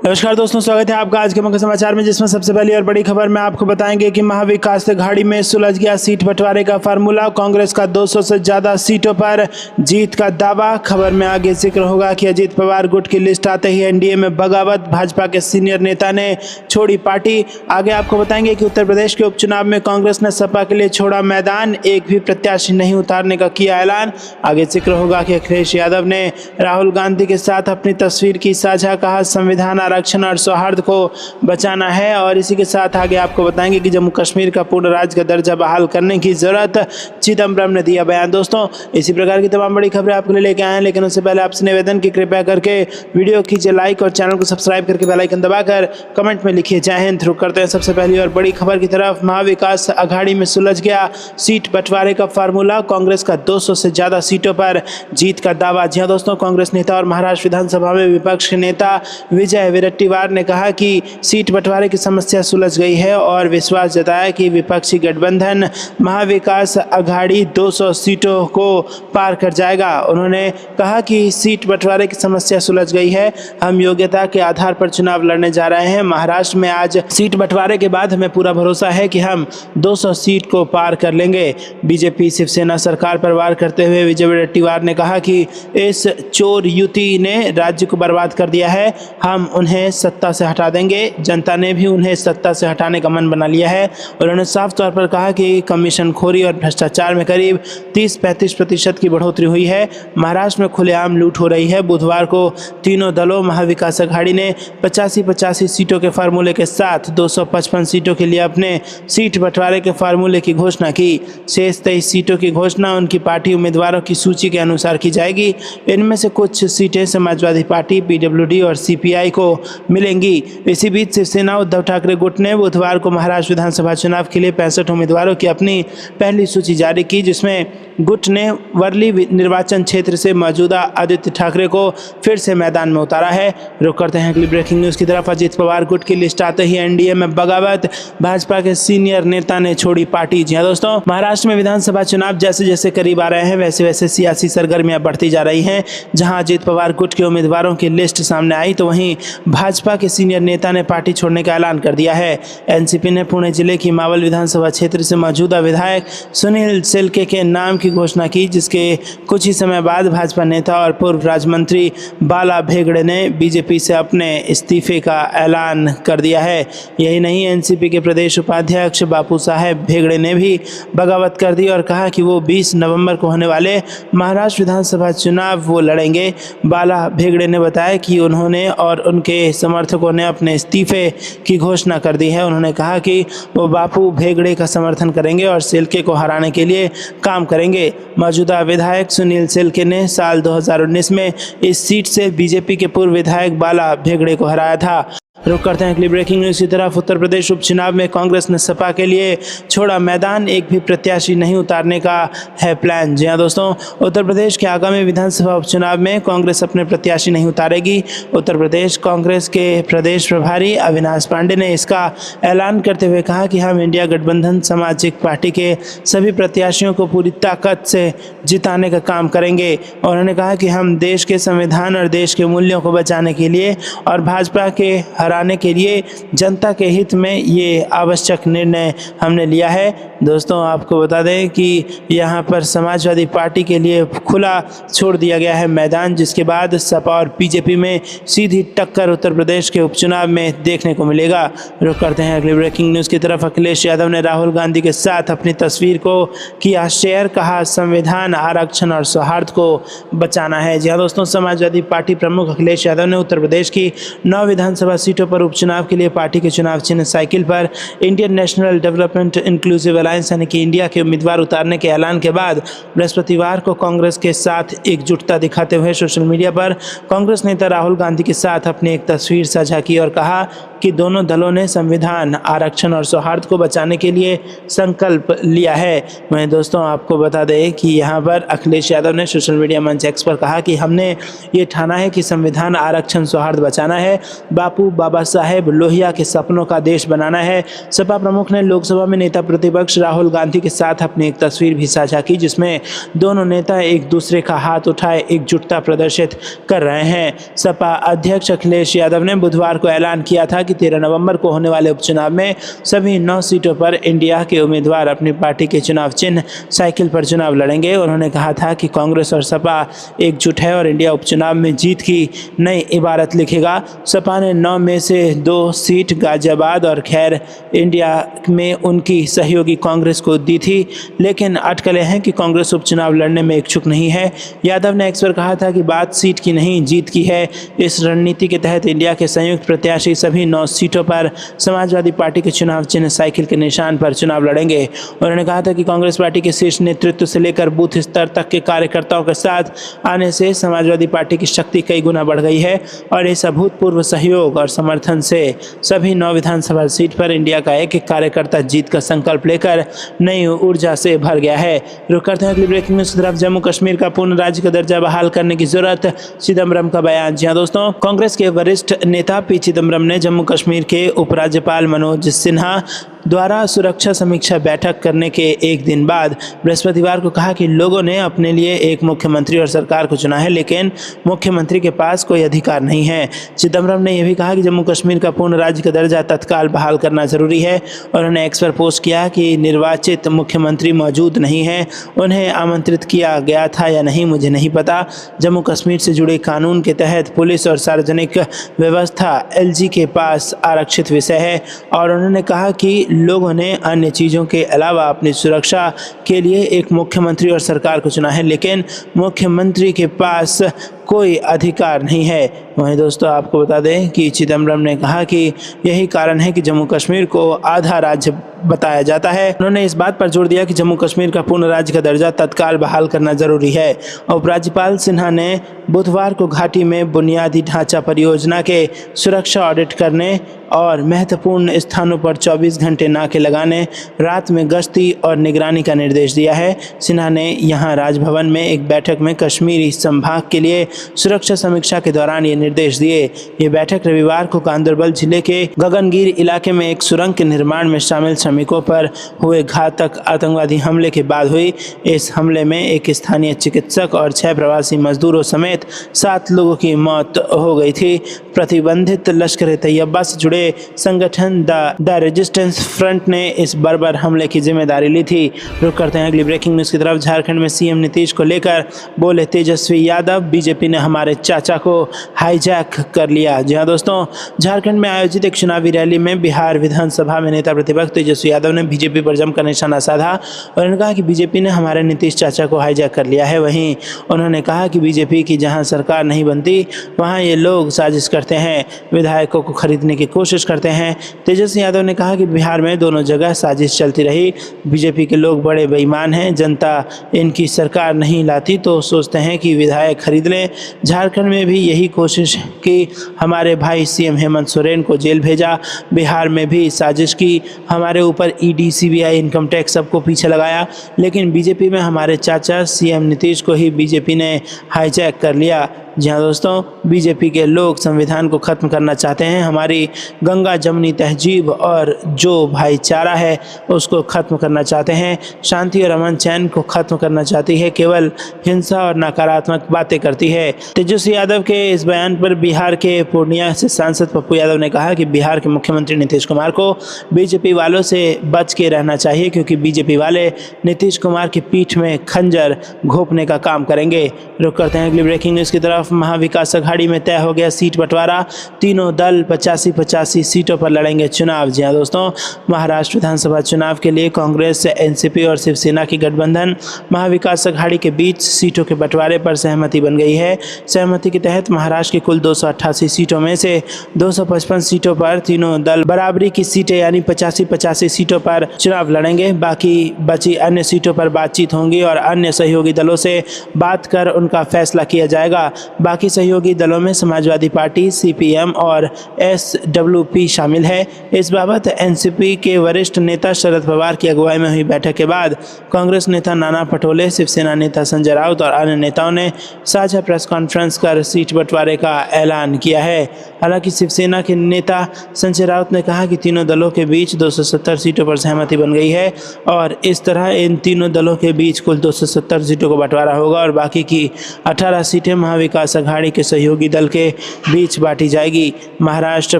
नमस्कार दोस्तों, स्वागत है आपका आज के मुख्य समाचार में, जिसमें सबसे पहली और बड़ी खबर में आपको बताएंगे कि महाविकास अघाड़ी में सुलझ गया सीट बंटवारे का फार्मूला। कांग्रेस का 200 से ज्यादा सीटों पर जीत का दावा। खबर में आगे जिक्र होगा कि अजीत पवार गुट की लिस्ट आते ही एनडीए में बगावत, भाजपा के सीनियर नेता ने छोड़ी पार्टी। आगे आपको बताएंगे कि उत्तर प्रदेश के उपचुनाव में कांग्रेस ने सपा के लिए छोड़ा मैदान, एक भी प्रत्याशी नहीं उतारने का किया ऐलान। आगे जिक्र होगा कि अखिलेश यादव ने राहुल गांधी के साथ अपनी तस्वीर की साझा, कहा संविधान, आरक्षण और सौहार्द को बचाना है। और इसी के साथ आगे आपको बताएंगे कि जम्मू कश्मीर का पूर्ण राज्य का दर्जा बहाल करने की जरूरत, चिदम्बरम ने दिया बयान। दोस्तों, इसी प्रकार की तमाम बड़ी खबरें आपके लिए लेके आए हैं, लेकिन उससे पहले आपसे निवेदन की कृपया करके वीडियो कीजिए लाइक और चैनल को सब्सक्राइब करके बेल आइकन दबाकर कमेंट में लिखिए जय हिंद। शुरू करते हैं सबसे पहली और बड़ी खबर की तरफ। महाविकास अघाड़ी में सुलझ गया सीट बंटवारे का फार्मूला। कांग्रेस का 200 से ज्यादा सीटों पर जीत का दावा। जी हां दोस्तों, कांग्रेस नेता और महाराष्ट्र विधानसभा में विपक्ष के नेता विजय वडेट्टीवार ने कहा कि सीट बंटवारे की समस्या सुलझ गई है और विश्वास जताया कि विपक्षी गठबंधन महाविकास अघाड़ी 200 सीटों को पार कर जाएगा। उन्होंने कहा कि सीट बंटवारे की समस्या सुलझ गई है, हम योग्यता के आधार पर चुनाव लड़ने जा रहे हैं। महाराष्ट्र में आज सीट बंटवारे के बाद हमें पूरा भरोसा है कि हम 200 सीट को पार कर लेंगे। बीजेपी शिवसेना सरकार पर वार करते हुए विजय वडेट्टीवार ने कहा कि इस चोर युति ने राज्य को बर्बाद कर दिया है, हम उन्हें सत्ता से हटा देंगे। जनता ने भी उन्हें सत्ता से हटाने का मन बना लिया है। उन्होंने साफ तौर पर कहा कि कमीशन खोरी और भ्रष्टाचार में करीब 30-35% की बढ़ोतरी हुई है। महाराष्ट्र में खुलेआम लूट हो रही है। बुधवार को तीनों दलों महाविकास अघाड़ी ने 85-85 सीटों के फार्मूले के साथ 255 सीटों के लिए अपने सीट बंटवारे के फार्मूले की घोषणा की। शेष 23 सीटों की घोषणा उनकी पार्टी उम्मीदवारों की सूची के अनुसार की जाएगी। इनमें से कुछ सीटें समाजवादी पार्टी, पीडब्ल्यूडी और सीपीआई को मिलेंगी। इसी बीच शिवसेना उद्धव ठाकरे गुट ने बुधवार को महाराष्ट्र विधानसभा चुनाव के लिए 65 उम्मीदवारों की अपनी पहली सूची जारी की, जिसमें गुट ने वर्ली निर्वाचन क्षेत्र से मौजूदा आदित्य ठाकरे को फिर से मैदान में उतारा है। रुक करते हैं अगली ब्रेकिंग न्यूज की तरफ। अजीत पवार गुट की लिस्ट आते ही एनडीए में बगावत, भाजपा के सीनियर नेता ने छोड़ी पार्टी। जी हां दोस्तों, महाराष्ट्र में विधानसभा चुनाव जैसे जैसे करीब आ रहे हैं, वैसे वैसे सियासी सरगर्मियां बढ़ती जा रही हैं। जहां अजीत पवार गुट के उम्मीदवारों की लिस्ट सामने आई, तो वहीं भाजपा के सीनियर नेता ने पार्टी छोड़ने का ऐलान कर दिया है। एनसीपी ने पुणे जिले की मावल विधानसभा क्षेत्र से मौजूदा विधायक सुनील सेल्के के नाम की घोषणा की, जिसके कुछ ही समय बाद भाजपा नेता और पूर्व राज्य मंत्री बाला भेगड़े ने बीजेपी से अपने इस्तीफे का ऐलान कर दिया है। यही नहीं, एनसीपी के प्रदेश उपाध्यक्ष बापू साहेब भेगड़े ने भी बगावत कर दी और कहा कि वो 20 नवंबर को होने वाले महाराष्ट्र विधानसभा चुनाव वो लड़ेंगे। बाला भेगड़े ने बताया कि उन्होंने और उनके समर्थकों ने अपने इस्तीफे की घोषणा कर दी है। उन्होंने कहा कि वो बापू भेगड़े का समर्थन करेंगे और सेल्के को हराने के लिए काम करेंगे। मौजूदा विधायक सुनील सेल्के ने साल 2019 में इस सीट से बीजेपी के पूर्व विधायक बाला भेगड़े को हराया था। रुक करते हैं अगली ब्रेकिंग न्यूज की तरफ। उत्तर प्रदेश उपचुनाव में कांग्रेस ने सपा के लिए छोड़ा मैदान, एक भी प्रत्याशी नहीं उतारने का है प्लान। जी हां दोस्तों, उत्तर प्रदेश के आगामी विधानसभा उपचुनाव में कांग्रेस अपने प्रत्याशी नहीं उतारेगी। उत्तर प्रदेश कांग्रेस के प्रदेश प्रभारी अविनाश पांडे ने इसका ऐलान करते हुए कहा कि हम इंडिया गठबंधन सामाजिक पार्टी के सभी प्रत्याशियों को पूरी ताकत से जिताने का काम करेंगे। उन्होंने कहा कि हम देश के संविधान और देश के मूल्यों को बचाने के लिए और भाजपा के हराने के लिए जनता के हित में ये आवश्यक निर्णय हमने लिया है। दोस्तों, आपको बता दें कि यहाँ पर समाजवादी पार्टी के लिए खुला छोड़ दिया गया है मैदान, जिसके बाद सपा और बीजेपी में सीधी टक्कर उत्तर प्रदेश के उपचुनाव में देखने को मिलेगा। रुक करते हैं अगली ब्रेकिंग न्यूज़ की तरफ। अखिलेश यादव ने राहुल गांधी के साथ अपनी तस्वीर को किया शेयर, कहा संविधान, आरक्षण और सौहार्द को बचाना है। जी हाँ दोस्तों, समाजवादी पार्टी प्रमुख अखिलेश यादव ने उत्तर प्रदेश की 9 विधानसभा सीटों पर उपचुनाव के लिए पार्टी के चुनाव चिन्ह साइकिल पर Indian national development inclusive alliance यानी कि इंडिया के उम्मीदवार उतारने के ऐलान के बाद बृहस्पतिवार को कांग्रेस के साथ एकजुटता दिखाते हुए सोशल मीडिया पर कांग्रेस नेता राहुल गांधी के साथ अपनी एक तस्वीर साझा की और कहा कि दोनों दलों ने संविधान, आरक्षण और सौहार्द को बचाने के लिए संकल्प लिया है। वहीं दोस्तों आपको बता दें कि यहाँ पर अखिलेश यादव ने सोशल मीडिया मंच एक्स पर कहा कि हमने ये ठाना है कि संविधान, आरक्षण, सौहार्द बचाना है, बापू बाबा साहेब लोहिया के सपनों का देश बनाना है। सपा प्रमुख ने लोकसभा में नेता प्रतिपक्ष राहुल गांधी के साथ अपनी एक तस्वीर भी साझा की, जिसमें दोनों नेता एक दूसरे का हाथ उठाए एकजुटता प्रदर्शित कर रहे हैं। सपा अध्यक्ष अखिलेश यादव ने बुधवार को ऐलान किया था कि 13 नवंबर को होने वाले उपचुनाव में सभी 9 सीटों पर इंडिया के उम्मीदवार अपनी पार्टी के चुनाव चिन्ह साइकिल पर चुनाव लड़ेंगे। उन्होंने कहा था कि कांग्रेस और सपा एकजुट है और इंडिया उपचुनाव में जीत की नई इबारत लिखेगा। सपा ने 9 में से 2 सीट गाजियाबाद और खैर इंडिया में उनकी सहयोगी कांग्रेस को दी थी, लेकिन अटकलें हैं कि कांग्रेस उपचुनाव लड़ने में इच्छुक नहीं है। यादव ने एक्स पर कहा था कि बात सीट की नहीं, जीत की है। इस रणनीति के तहत इंडिया के संयुक्त प्रत्याशी सभी 9 सीटों पर समाजवादी पार्टी के चुनाव चिन्ह साइकिल के निशान पर चुनाव लड़ेंगे। उन्होंने कहा था कि कांग्रेस पार्टी के शीर्ष नेतृत्व से लेकर बूथ स्तर तक के कार्यकर्ताओं के साथ आने से समाजवादी पार्टी की शक्ति कई गुना बढ़ गई है और इस अभूतपूर्व सहयोग और समर्थन से सभी 9 विधानसभा सीट पर इंडिया का एक एक कार्यकर्ता जीत का संकल्प लेकर नई ऊर्जा से भर गया है। रुक करते हैं अगली ब्रेकिंग न्यूज की तरफ। जम्मू कश्मीर का पूर्ण राज्य का दर्जा बहाल करने की जरूरत, चिदम्बरम का बयान। जी हां दोस्तों, कांग्रेस के वरिष्ठ नेता पी चिदम्बरम ने जम्मू कश्मीर के उपराज्यपाल मनोज सिन्हा द्वारा सुरक्षा समीक्षा बैठक करने के एक दिन बाद बृहस्पतिवार को कहा कि लोगों ने अपने लिए एक मुख्यमंत्री और सरकार को चुना है, लेकिन मुख्यमंत्री के पास कोई अधिकार नहीं है। चिदम्बरम ने यह भी कहा कि जम्मू कश्मीर का पूर्ण राज्य का दर्जा तत्काल बहाल करना जरूरी है। उन्होंने एक्स पर पोस्ट किया कि निर्वाचित मुख्यमंत्री मौजूद नहीं है, उन्हें आमंत्रित किया गया था या नहीं मुझे नहीं पता। जम्मू कश्मीर से जुड़े कानून के तहत पुलिस और सार्वजनिक व्यवस्था एलजी के पास आरक्षित विषय है और उन्होंने कहा कि लोगों ने अन्य चीज़ों के अलावा अपनी सुरक्षा के लिए एक मुख्यमंत्री और सरकार को चुना है, लेकिन मुख्यमंत्री के पास कोई अधिकार नहीं है। वहीं दोस्तों आपको बता दें कि चिदम्बरम ने कहा कि यही कारण है कि जम्मू कश्मीर को आधा राज्य बताया जाता है। उन्होंने इस बात पर जोर दिया कि जम्मू कश्मीर का पूर्ण राज्य का दर्जा तत्काल बहाल करना जरूरी है। उपराज्यपाल सिन्हा ने बुधवार को घाटी में बुनियादी ढांचा परियोजना के सुरक्षा ऑडिट करने और महत्वपूर्ण स्थानों पर 24 घंटे नाके लगाने, रात में गश्ती और निगरानी का निर्देश दिया है। सिन्हा ने यहां राजभवन में एक बैठक में कश्मीरी संभाग के लिए सुरक्षा समीक्षा के दौरान ये निर्देश दिए। ये बैठक रविवार को गांदरबल जिले के गगनगीर इलाके में एक सुरंग के निर्माण में शामिल श्रमिकों पर हुए घातक आतंकवादी हमले के बाद हुई। इस हमले में एक स्थानीय चिकित्सक और 6 प्रवासी मजदूरों समेत 7 लोगों की मौत हो गई थी। प्रतिबंधित लश्कर तैयबा से जुड़े संगठन द रेजिस्टेंस फ्रंट ने इस बर्बर हमले की जिम्मेदारी ली थी। रुक करते हैं अगली ब्रेकिंग न्यूज की तरफ। झारखंड में सीएम नीतीश को लेकर बोले तेजस्वी यादव, बीजेपी ने हमारे चाचा को हाईजैक कर लिया। जी हां दोस्तों, झारखंड में आयोजित एक चुनावी रैली में बिहार विधानसभा में नेता प्रतिपक्ष तेजस्वी यादव ने बीजेपी पर जमकर निशाना साधा और उन्होंने कहा कि बीजेपी ने हमारे नीतीश चाचा को हाईजैक कर लिया है। वहीं उन्होंने कहा कि बीजेपी की जहां सरकार नहीं बनती वहां ये लोग साजिश करते हैं, विधायकों को खरीदने की कोशिश करते हैं। तेजस्वी यादव ने कहा कि बिहार में दोनों जगह साजिश चलती रही, बीजेपी के लोग बड़े बेईमान हैं, जनता इनकी सरकार नहीं लाती तो सोचते हैं कि विधायक खरीद लें। झारखंड में भी यही कोशिश की, हमारे भाई सीएम हेमंत सोरेन को जेल भेजा, बिहार में भी साजिश की, हमारे ऊपर ईडी, सीबीआई, इनकम टैक्स सबको पीछे लगाया, लेकिन बीजेपी में हमारे चाचा सीएम नीतीश को ही बीजेपी ने हाईजैक कर लिया। जी हाँ दोस्तों, बीजेपी के लोग संविधान को ख़त्म करना चाहते हैं, हमारी गंगा जमुनी तहजीब और जो भाईचारा है उसको ख़त्म करना चाहते हैं, शांति और अमन चैन को ख़त्म करना चाहती है, केवल हिंसा और नकारात्मक बातें करती है। तेजस्वी यादव के इस बयान पर बिहार के पूर्णिया से सांसद पप्पू यादव ने कहा कि बिहार के मुख्यमंत्री नीतीश कुमार को बीजेपी वालों से बच के रहना चाहिए, क्योंकि बीजेपी वाले नीतीश कुमार की पीठ में खंजर घोंपने का काम करेंगे। रुक करते हैं अगली ब्रेकिंग न्यूज़ की तरफ। महाविकास अघाड़ी में तय हो गया सीट बंटवारा, तीनों दल 85-85 सीटों पर लड़ेंगे चुनाव। जी हां दोस्तों, महाराष्ट्र विधानसभा चुनाव के लिए कांग्रेस, एनसीपी और शिवसेना की गठबंधन महाविकास अघाड़ी के बीच सीटों के बंटवारे पर सहमति बन गई है। सहमति के तहत महाराष्ट्र की कुल 288 सीटों में से 255 सीटों पर तीनों दल बराबरी की सीटें यानी 85-85 सीटों पर चुनाव लड़ेंगे। बाकी बची अन्य सीटों पर बातचीत होंगी और अन्य सहयोगी दलों से बात कर उनका फैसला किया जाएगा। बाकी सहयोगी दलों में समाजवादी पार्टी, सीपीएम और एसडब्ल्यूपी शामिल है। इस बाबत एनसीपी के वरिष्ठ नेता शरद पवार की अगुवाई में हुई बैठक के बाद कांग्रेस नेता नाना पटोले, शिवसेना नेता संजय राउत और अन्य नेताओं ने साझा प्रेस कॉन्फ्रेंस कर सीट बंटवारे का ऐलान किया है। हालांकि शिवसेना के नेता संजय राउत ने कहा कि तीनों दलों के बीच 270 सीटों पर सहमति बन गई है और इस तरह इन तीनों दलों के बीच कुल 270 सीटों का बंटवारा होगा और बाकी की 18 सीटें महाविकास अघाड़ी के सहयोगी दल के बीच बांटी जाएगी। महाराष्ट्र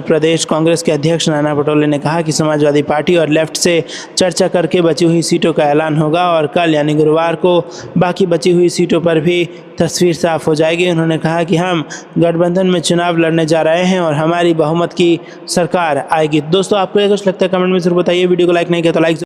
प्रदेश कांग्रेस के अध्यक्ष नाना पटोले ने कहा कि समाजवादी पार्टी और लेफ्ट से चर्चा करके बची हुई सीटों का ऐलान होगा और कल यानी गुरुवार को बाकी बची हुई सीटों पर भी तस्वीर साफ हो जाएगी। उन्होंने कहा कि हम गठबंधन में चुनाव लड़ने जा रहे हैं और हमारी बहुमत की सरकार आएगी। दोस्तों, आपको कुछ लगता है कमेंट में जरूर बताइए। वीडियो को लाइक नहीं किया तो लाइक